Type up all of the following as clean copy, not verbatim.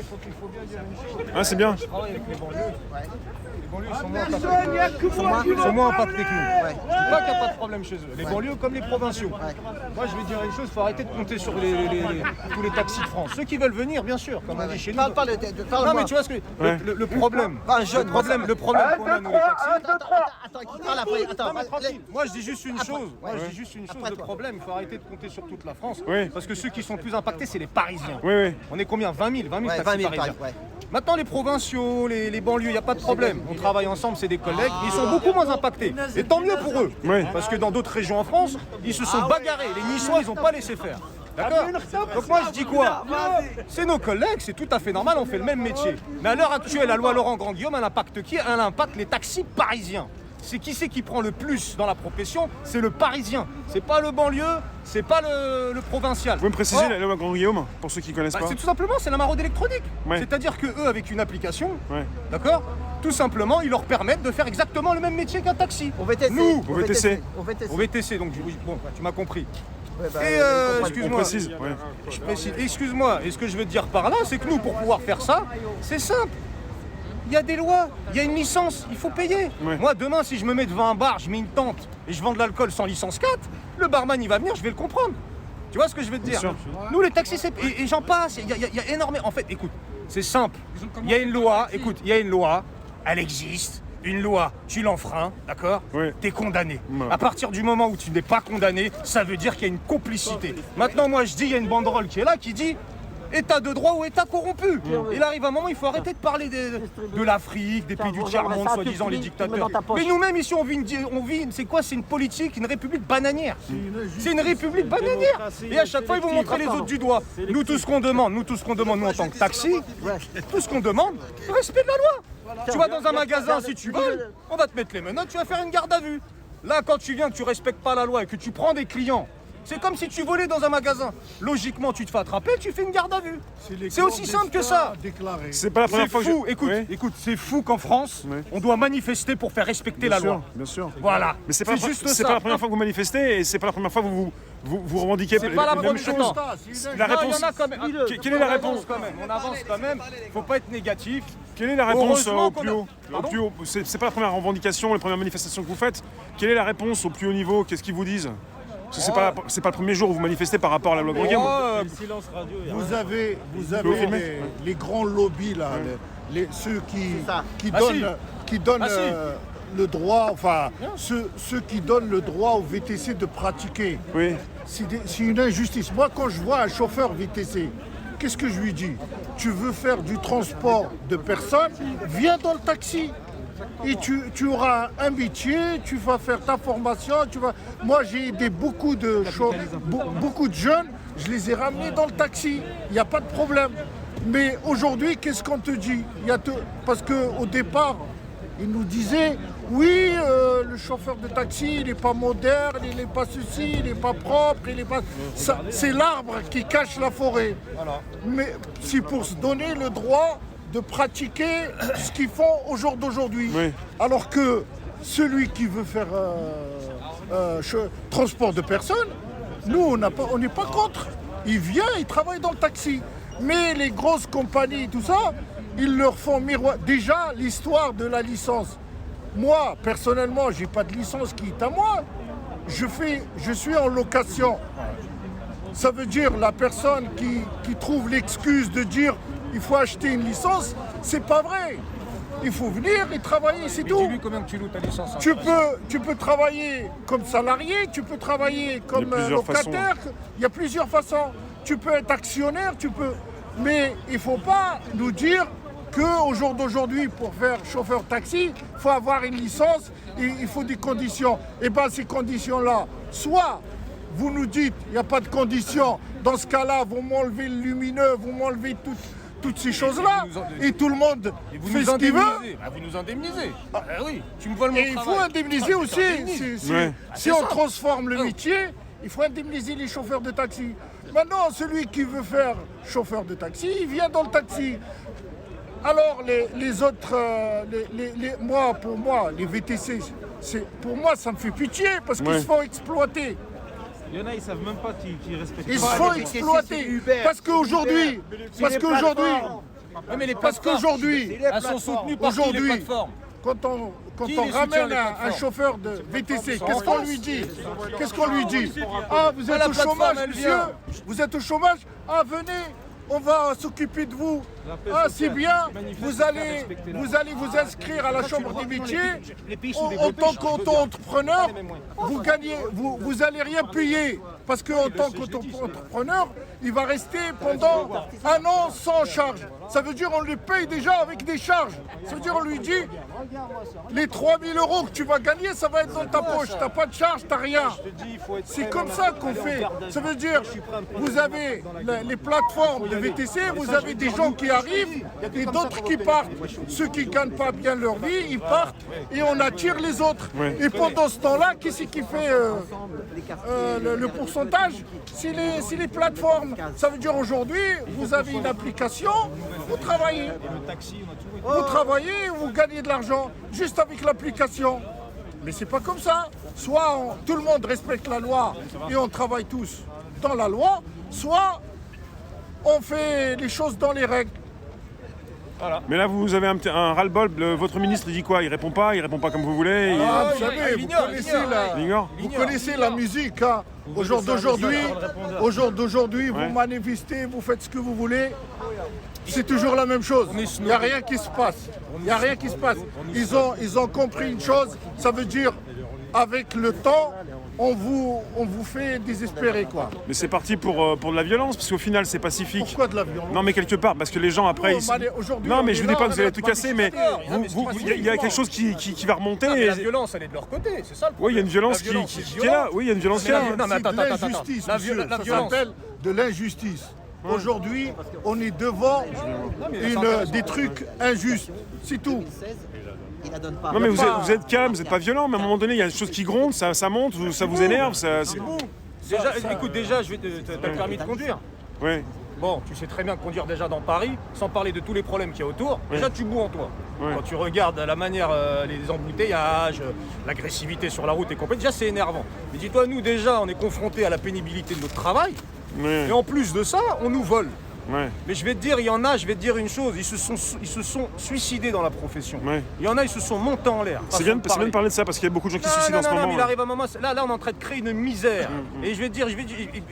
il faut bien dire une chose. Ah, c'est bien. Je travaille avec les banlieues. Les banlieues sont moins impactés que nous. Je ne dis pas qu'il n'y a pas de problème chez eux. Les banlieues comme les provinciaux. Moi, je vais dire une chose, il faut arrêter de compter sur tous les taxis de France. Ceux qui veulent venir, bien sûr, comme on dit chez nous. Non, mais tu vois ce que le problème. Le problème qu'on a, nous, les taxis. Attends, moi, je dis juste une chose. Le problème, il faut arrêter de compter sur toute la France. Parce que ceux qui sont plus impactés, c'est les Parisiens. On est combien? 20 000 taxis parisiens. Maintenant, les provinciaux, les banlieues, il n'y a pas de problème. On travaille ensemble, c'est des collègues. Ils sont beaucoup moins impactés. Et tant mieux pour eux. Parce que dans d'autres régions en France, ils se sont bagarrés. Les Niçois, ils n'ont pas laissé faire. D'accord? Donc moi, je dis quoi? C'est nos collègues, c'est tout à fait normal, on fait le même métier. Mais à l'heure actuelle, la loi Laurent Grandguillaume, elle impacte qui? Elle impacte les taxis parisiens. C'est qui prend le plus dans la profession? C'est le parisien. C'est pas le banlieue, c'est pas le provincial. Vous pouvez me préciser la loi Grand-Guillaume, pour ceux qui ne connaissent pas? C'est tout simplement, c'est la maraude électronique. C'est-à-dire qu'eux, avec une application, d'accord, tout simplement, ils leur permettent de faire exactement le même métier qu'un taxi. Au VTC. Nous, au VTC. Au VTC, donc bon, tu m'as compris. Et excuse-moi, je précise, excuse-moi, et ce que je veux te dire par là, c'est que nous, pour pouvoir faire ça, c'est simple. Il y a des lois, il y a une licence, il faut payer. Moi, demain, si je me mets devant un bar, je mets une tente et je vends de l'alcool sans licence 4, le barman, il va venir, je vais le comprendre. Tu vois ce que je veux te dire? Nous, les taxis, et j'en passe, il y a énormément. En fait, écoute, c'est simple. Il y a une loi, elle existe. Une loi, tu l'enfreins, d'accord? T'es condamné. À partir du moment où tu n'es pas condamné, ça veut dire qu'il y a une complicité. Maintenant, moi, je dis, il y a une banderole qui est là, qui dit État de droit ou État corrompu. Il arrive un moment, il faut arrêter de parler de l'Afrique, des pays du tiers-monde, soi-disant les dictateurs. Mais nous-mêmes, ici, on vit c'est quoi? C'est une politique, une république bananière. C'est une république bananière. Et à chaque fois, ils vont montrer les autres du doigt. Nous, tout ce qu'on demande, nous, en tant que taxi, tout ce qu'on demande, respect de la loi. Tu vas dans un magasin, si tu veux, on va te mettre les menottes, tu vas faire une garde à vue. Là, quand tu viens, que tu respectes pas la loi et que tu prends des clients, c'est comme si tu volais dans un magasin. Logiquement, tu te fais attraper, tu fais une garde à vue. C'est aussi simple que ça. C'est pas la première fois que fou. Écoute, c'est fou qu'en France, on doit manifester pour faire respecter la loi. Bien sûr. Voilà. Mais c'est pas la première fois que vous manifestez et c'est pas la première fois que vous revendiquez c'est pas la même chose. La réponse. Il y en a quand même. Quelle est la réponse quand même? On avance quand même. Faut pas être négatif. Quelle est la réponse au plus haut? C'est pas la première revendication, la première manifestation que vous faites. Quelle est la réponse au plus haut niveau? Qu'est-ce qu'ils vous disent? Parce que c'est pas le premier jour où vous manifestez par rapport à la loi Grand-Guillaume. Vous avez les grands lobbies là, ceux qui donnent le droit, enfin ceux qui donnent le droit au VTC de pratiquer. C'est une injustice. Moi, quand je vois un chauffeur VTC, qu'est-ce que je lui dis? Tu veux faire du transport de personnes, viens dans le taxi. Et tu auras un métier, tu vas faire ta formation. Moi, j'ai aidé beaucoup de jeunes, je les ai ramenés dans le taxi. Il n'y a pas de problème. Mais aujourd'hui, qu'est-ce qu'on te dit? Parce qu'au départ, ils nous disaient, oui, le chauffeur de taxi, il n'est pas moderne, il n'est pas ceci, il n'est pas propre, il n'est pas... C'est l'arbre qui cache la forêt. Mais c'est pour se donner le droit de pratiquer ce qu'ils font au jour d'aujourd'hui. Alors que celui qui veut faire transport de personnes, nous, on n'est pas contre. Il vient, il travaille dans le taxi. Mais les grosses compagnies, tout ça, ils leur font miroir. Déjà, l'histoire de la licence. Moi, personnellement, j'ai pas de licence qui est à moi. Je suis en location. Ça veut dire la personne qui trouve l'excuse de dire il faut acheter une licence, c'est pas vrai. Il faut venir et travailler, c'est tout. Dis-lui combien tu loues ta licence. Tu peux travailler comme salarié, tu peux travailler comme locataire. Il y a plusieurs façons. Tu peux être actionnaire, mais il ne faut pas nous dire qu'au jour d'aujourd'hui, pour faire chauffeur taxi, il faut avoir une licence et il faut des conditions. Et bien ces conditions-là, soit vous nous dites il n'y a pas de conditions, dans ce cas-là, vous m'enlevez le lumineux, vous m'enlevez toutes ces choses-là, et tout le monde fait ce qu'il veut. Vous nous indemnisez. Oui, tu me voles mon travail. Et il faut indemniser aussi. Si on transforme le métier, il faut indemniser les chauffeurs de taxi. Maintenant, celui qui veut faire chauffeur de taxi, il vient dans le taxi. Alors les autres, pour moi, les VTC, pour moi, ça me fait pitié parce qu'ils se font exploiter. Il y en a, ils savent même pas qu'ils respectent. Ils se font exploiter. Parce qu'aujourd'hui, Ouais, mais les Parce plateformes, qu'aujourd'hui, elles sont soutenues par qui, les aujourd'hui, plateformes? quand on Qui les soutient, ramène les un plateformes? chauffeur de VTC, qu'est-ce qu'on lui dit? Qu'est-ce qu'on lui dit? Ah, vous êtes la au plateforme, chômage, elle monsieur? vient. Vous êtes au chômage? Ah, venez, on va s'occuper de vous. Ah, c'est bien, vous allez vous inscrire à la Chambre des métiers. En tant qu'auto-entrepreneur, vous allez rien payer. Parce qu'en tant qu'auto-entrepreneur, il va rester pendant un an sans charge. Ça veut dire qu'on lui paye déjà avec des charges. Ça veut dire on lui dit, les 3 000 € que tu vas gagner, ça va être dans ta poche. T'as pas de charge, t'as rien. C'est comme ça qu'on fait. Ça veut dire, vous avez les plateformes de VTC, vous avez des gens qui arrivent et d'autres qui partent. Ceux qui ne gagnent pas bien leur vie, ils partent et on attire les autres. Et pendant ce temps-là, qui c'est qui fait le pourcentage? C'est les plateformes. Ça veut dire aujourd'hui, vous avez une application, vous travaillez. Vous travaillez, vous gagnez de l'argent juste avec l'application. Mais c'est pas comme ça. Soit tout le monde respecte la loi et on travaille tous dans la loi, soit on fait les choses dans les règles. Voilà. Mais là, vous avez un ras-le-bol. Votre ministre, il dit quoi? Il répond pas comme vous voulez. Ah, vous savez, vous connaissez la musique. Hein. Au jour d'aujourd'hui, vous manifestez, vous faites ce que vous voulez. C'est toujours la même chose. Il n'y a rien qui se passe. Il n'y a rien qui se passe. Ils ont compris une chose. Ça veut dire, avec le temps, on vous fait désespérer, quoi. Mais c'est parti pour de la violence, parce qu'au final, c'est pacifique. Pourquoi de la violence? Non, mais quelque part, parce que les gens, après... Non, mais je ne dis pas que vous allez tout casser, mais il y a quelque chose qui va remonter. Non, mais la violence, elle est de leur côté, c'est ça le problème. Oui, il y a une violence qui est là. Oui, il y a une violence qui est là. Non, mais attends. L'injustice, monsieur, ça s'appelle de l'injustice. Aujourd'hui, on est devant des trucs injustes, c'est tout. Non mais vous êtes calme, vous n'êtes pas violent, mais à un moment donné, il y a des choses qui grondent, ça monte, ça vous énerve. Écoute, déjà, t'as le permis de conduire. Oui. Bon, tu sais très bien conduire déjà dans Paris, sans parler de tous les problèmes qu'il y a autour. Déjà, tu boues en toi. Ouais. Quand tu regardes la manière, les embouteillages, l'agressivité sur la route et compagnie, déjà, c'est énervant. Mais dis-toi, nous, déjà, on est confrontés à la pénibilité de notre travail. Ouais. Et en plus de ça, on nous vole. Ouais. Mais je vais te dire, il y en a, je vais te dire une chose, ils se sont suicidés dans la profession. Ouais. Il y en a, ils se sont montés en l'air. C'est bien de parler de ça, parce qu'il y a beaucoup de gens qui se suicident en ce moment. Non, mais il arrive un moment, là, on est en train de créer une misère. Et je vais te dire,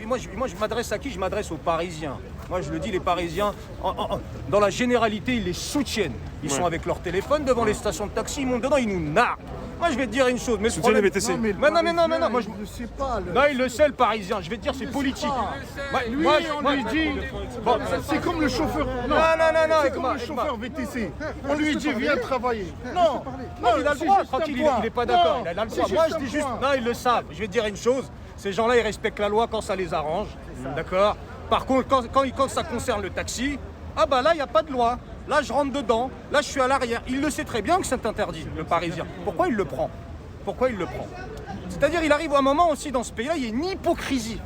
moi, je m'adresse à qui? Je m'adresse aux Parisiens. Moi, je le dis, les Parisiens, dans la généralité, ils les soutiennent. Ils sont avec leur téléphone devant les stations de taxi, ils montent dedans, ils nous narguent. Moi, je vais te dire une chose, mais soutiens les VTC. Non, moi, je ne sais pas. Non, il le sait, le Parisien. Je vais te dire, c'est politique. Lui, on lui dit, c'est comme le chauffeur. Non, c'est comme le chauffeur VTC. On lui dit, viens travailler. Non, il a le droit, tranquille, il n'est pas d'accord. Il a le droit. Moi, je dis juste, non, ils le savent. Je vais te dire une chose, ces gens-là, ils respectent la loi quand ça les arrange. D'accord? Par contre, quand ça concerne le taxi, ah bah là, il n'y a pas de loi. Là, je rentre dedans. Là, je suis à l'arrière. Il le sait très bien que c'est interdit, le Parisien. Pourquoi il le prend? C'est-à-dire, il arrive à un moment aussi dans ce pays-là, il y a une hypocrisie.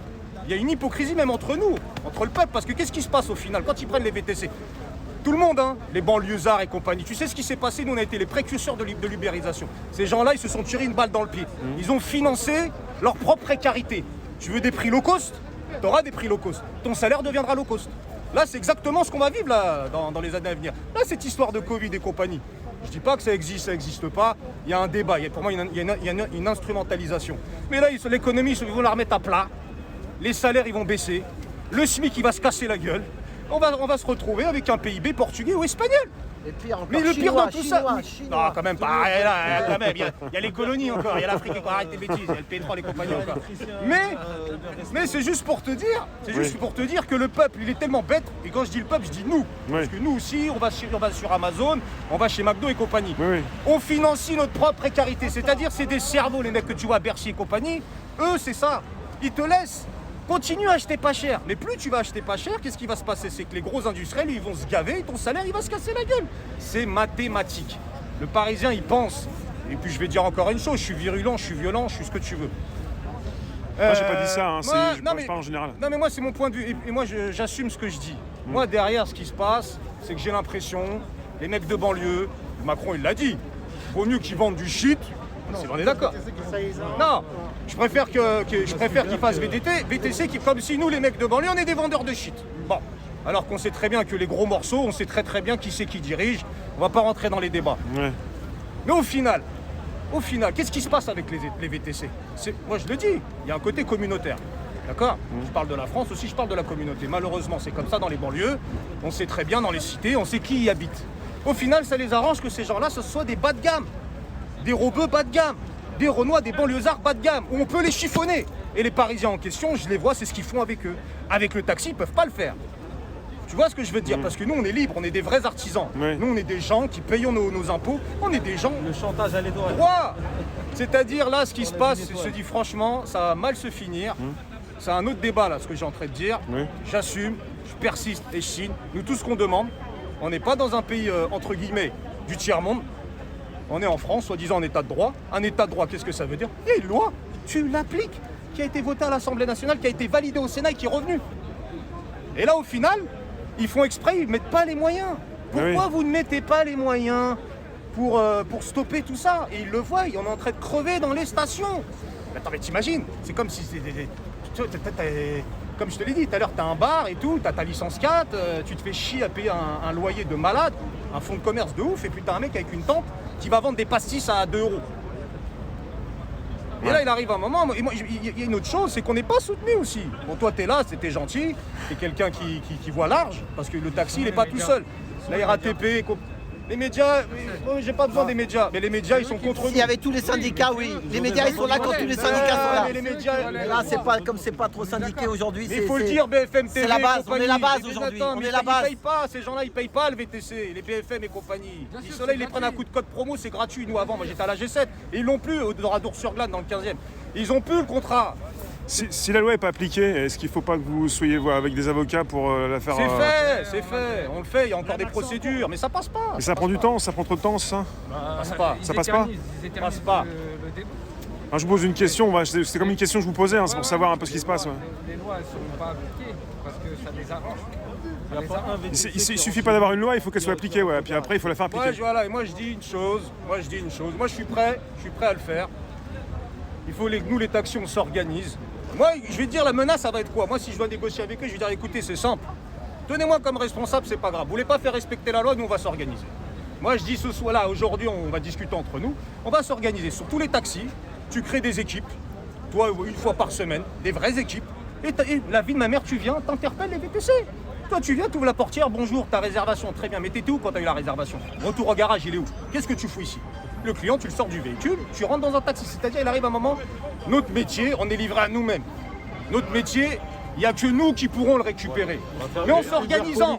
Il y a une hypocrisie même entre nous, entre le peuple. Parce que qu'est-ce qui se passe au final quand ils prennent les VTC? Tout le monde, hein, les banlieusards et compagnie. Tu sais ce qui s'est passé? Nous, on a été les précurseurs de l'ubérisation. Ces gens-là, ils se sont tirés une balle dans le pied. Ils ont financé leur propre précarité. Tu veux des prix low cost? Tu auras des prix low cost. Ton salaire deviendra low cost. Là, c'est exactement ce qu'on va vivre là, dans les années à venir. Là, cette histoire de Covid et compagnie, je dis pas que ça existe pas. Il y a un débat. Pour moi, il y a une instrumentalisation. Mais là, l'économie, ils vont la remettre à plat. Les salaires, ils vont baisser. Le SMIC, il va se casser la gueule. On va se retrouver avec un PIB portugais ou espagnol. Mais le pire dans tout ça... Non, quand même pas. Quand même, il y a les colonies encore, il y a l'Afrique encore, arrête tes bêtises, il y a le pétrole et compagnie encore. Mais c'est juste pour te dire, que le peuple, il est tellement bête, et quand je dis le peuple, je dis nous. Parce que nous aussi, on va sur Amazon, on va chez McDo et compagnie. On financie notre propre précarité, c'est-à-dire c'est des cerveaux, les mecs que tu vois à Bercy et compagnie, eux c'est ça, ils te laissent. Continue à acheter pas cher. Mais plus tu vas acheter pas cher, qu'est-ce qui va se passer? C'est que les gros industriels, ils vont se gaver et ton salaire, il va se casser la gueule. C'est mathématique. Le Parisien, il pense. Et puis je vais dire encore une chose, je suis virulent, je suis violent, je suis ce que tu veux. Moi, j'ai pas dit ça, je parle en général. Non, mais moi, c'est mon point de vue. Et moi, j'assume ce que je dis. Moi, derrière, ce qui se passe, c'est que j'ai l'impression, les mecs de banlieue, Macron, il l'a dit, vaut mieux qu'ils vendent du shit. On est d'accord. Non, je préfère qu'ils fassent VTC, comme si nous, les mecs de banlieue, on est des vendeurs de shit. Bon, Alors qu'on sait très bien que les gros morceaux, on sait très bien qui c'est qui dirige. On va pas rentrer dans les débats. Ouais. Mais au final, qu'est-ce qui se passe avec les VTC? Moi je le dis, il y a un côté communautaire. D'accord? Je parle de la France aussi, je parle de la communauté. Malheureusement, c'est comme ça dans les banlieues. On sait très bien dans les cités, on sait qui y habite. Au final, ça les arrange que ces gens-là, ce soient des bas de gamme. Des robeux bas de gamme. Des Renois, des banlieusards bas de gamme. Où on peut les chiffonner. Et les Parisiens en question, je les vois, c'est ce qu'ils font avec eux. Avec le taxi, ils peuvent pas le faire. Tu vois ce que je veux dire? Parce que nous, on est libres, on est des vrais artisans. Ouais. Nous, on est des gens qui payons nos impôts. On est des gens Le chantage à l'étoile. droits. C'est-à-dire, là, ce qui se passe, je dis franchement, ça va mal se finir. C'est un autre débat, là, ce que j'ai en train de dire. Oui. J'assume, je persiste et je signe. Nous, tout ce qu'on demande, on n'est pas dans un pays, entre guillemets, du tiers-monde. On est en France, soi-disant en état de droit. Un état de droit, qu'est-ce que ça veut dire? Il y a une loi, tu l'appliques, qui a été votée à l'Assemblée nationale, qui a été validée au Sénat et qui est revenue. Et là, au final, ils font exprès, ils ne mettent pas les moyens. Pourquoi vous ne mettez pas les moyens pour stopper tout ça? Et ils le voient, on est en train de crever dans les stations. Attends, mais t'imagines, c'est comme si c'était... Comme je te l'ai dit tout à l'heure, tu as un bar et tout, tu as ta licence 4, tu te fais chier à payer un loyer de malade, un fonds de commerce de ouf, et puis tu as un mec avec une tente qui va vendre des pastis à 2 euros. Et là, il arrive un moment, et moi, il y a une autre chose, c'est qu'on n'est pas soutenu aussi. Bon, toi, t'es là, t'es gentil, t'es quelqu'un qui voit large, parce que le taxi, il n'est pas tout seul. La RATP, les médias, j'ai pas besoin des médias, mais les médias, ils sont contre nous. S'il y avait tous les syndicats, oui. Les médias, ils sont là quand tous les syndicats sont là. Mais les médias, Mais là, c'est pas, comme c'est pas trop syndiqué aujourd'hui. mais il faut le dire, BFM TV, c'est la base, compagnie, on est la base les aujourd'hui, attends, on mais est la Ils base. payent pas, ces gens-là, ils payent pas le VTC, les BFM et compagnie. Ils sont là, ils les prennent un coup de code promo, c'est gratuit. Nous, avant, moi j'étais à la G7, et ils l'ont plus, à Dours-sur-Glane, dans le 15e. Ils ont plus le contrat. Si la loi n'est pas appliquée, est-ce qu'il ne faut pas que vous soyez avec des avocats pour la faire... C'est fait, on le fait, il y a encore des procédures, mais ça passe pas. Mais ça prend du temps, ça prend trop de temps, ça. Ça passe pas. Ça passe pas. Passe pas. Alors, je vous pose une question, c'est comme une question que je vous posais, hein, c'est pour savoir un peu ce qui se passe. Ouais. Les lois ne sont pas appliquées parce que ça les arrange. Il suffit pas d'avoir une loi, il faut qu'elle soit appliquée, ouais. Puis après, il faut la faire appliquer. Ouais, voilà, et moi je dis une chose, moi je suis prêt à le faire. Il faut que nous les taxis on s'organise. Moi je vais te dire la menace ça va être quoi? Moi si je dois négocier avec eux, je vais dire écoutez c'est simple. Tenez-moi comme responsable, c'est pas grave. Vous voulez pas faire respecter la loi, nous on va s'organiser. Moi je dis ce soir là, aujourd'hui on va discuter entre nous, on va s'organiser sur tous les taxis, tu crées des équipes, toi une fois par semaine, des vraies équipes, et la vie de ma mère tu viens, t'interpelles les VTC. Toi tu viens, tu ouvres la portière, bonjour, ta réservation, très bien, mais t'étais où quand t'as eu la réservation? Retour au garage, il est où? Qu'est-ce que tu fous ici? Le client, tu le sors du véhicule, tu rentres dans un taxi, c'est-à-dire il arrive un moment, notre métier, on est livré à nous-mêmes. Notre métier, il n'y a que nous qui pourrons le récupérer. Mais en s'organisant.